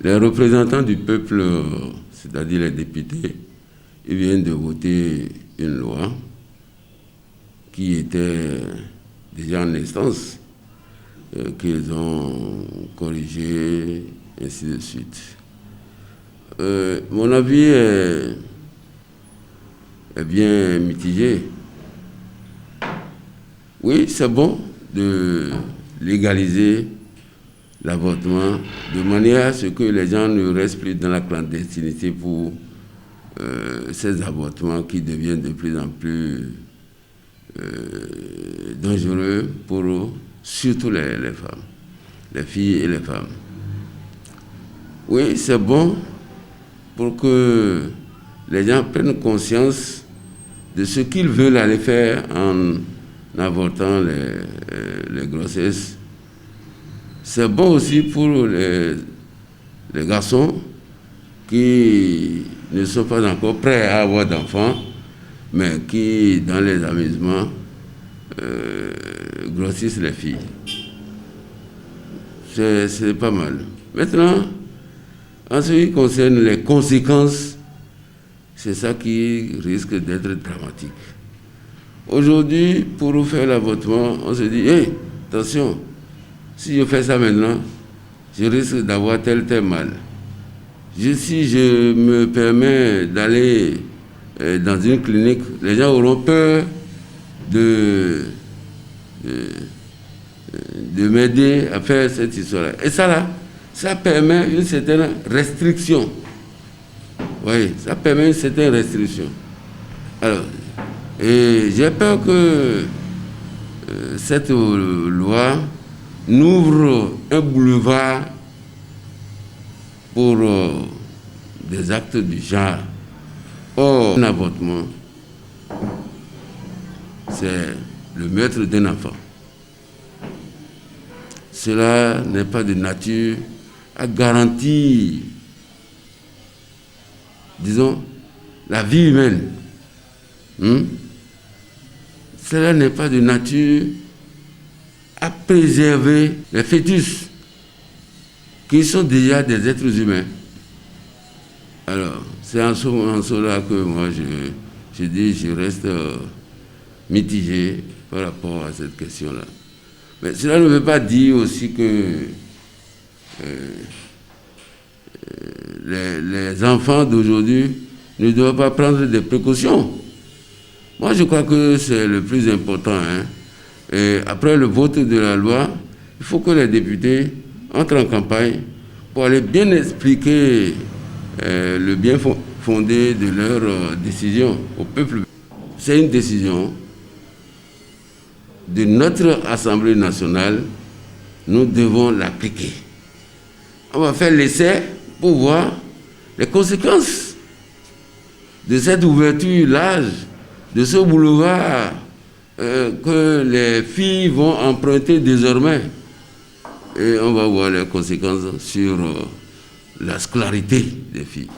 Les représentants du peuple, c'est-à-dire les députés, ils viennent de voter une loi qui était déjà en instance, qu'ils ont corrigé, ainsi de suite. Mon avis est bien mitigé. Oui, c'est bon de légaliser l'avortement de manière à ce que les gens ne restent plus dans la clandestinité pour ces avortements qui deviennent de plus en plus dangereux pour surtout les femmes, les filles et les femmes. Oui, c'est bon pour que les gens prennent conscience de ce qu'ils veulent aller faire en avortant les grossesses. C'est bon aussi pour les garçons qui ne sont pas encore prêts à avoir d'enfants, mais qui, dans les amusements, grossissent les filles. C'est pas mal. Maintenant, en ce qui concerne les conséquences, c'est ça qui risque d'être dramatique. Aujourd'hui, pour faire l'avortement, on se dit, hey, attention, si je fais ça maintenant, je risque d'avoir tel mal. Si je me permets d'aller dans une clinique, les gens auront peur de m'aider à faire cette histoire-là. Et ça, là, ça permet une certaine restriction. Oui, ça permet une certaine restriction. Alors, et j'ai peur que cette loi n'ouvre un boulevard pour des actes du genre. Or, un avortement, c'est le meurtre d'un enfant. Cela n'est pas de nature à garantir, disons, la vie humaine. Cela n'est pas de nature à préserver les fœtus qui sont déjà des êtres humains. Alors, c'est en cela que moi je dis, je reste mitigé par rapport à cette question-là. Mais cela ne veut pas dire aussi que les enfants d'aujourd'hui ne doivent pas prendre des précautions. Moi, je crois que c'est le plus important. Et après le vote de la loi, il faut que les députés entrent en campagne pour aller bien expliquer le bien fondé de leur décision au peuple. C'est une décision de notre Assemblée nationale. Nous devons l'appliquer. On va faire l'essai pour voir les conséquences de cette ouverture large, de ce boulevard que les filles vont emprunter désormais. Et on va voir les conséquences sur la scolarité des filles.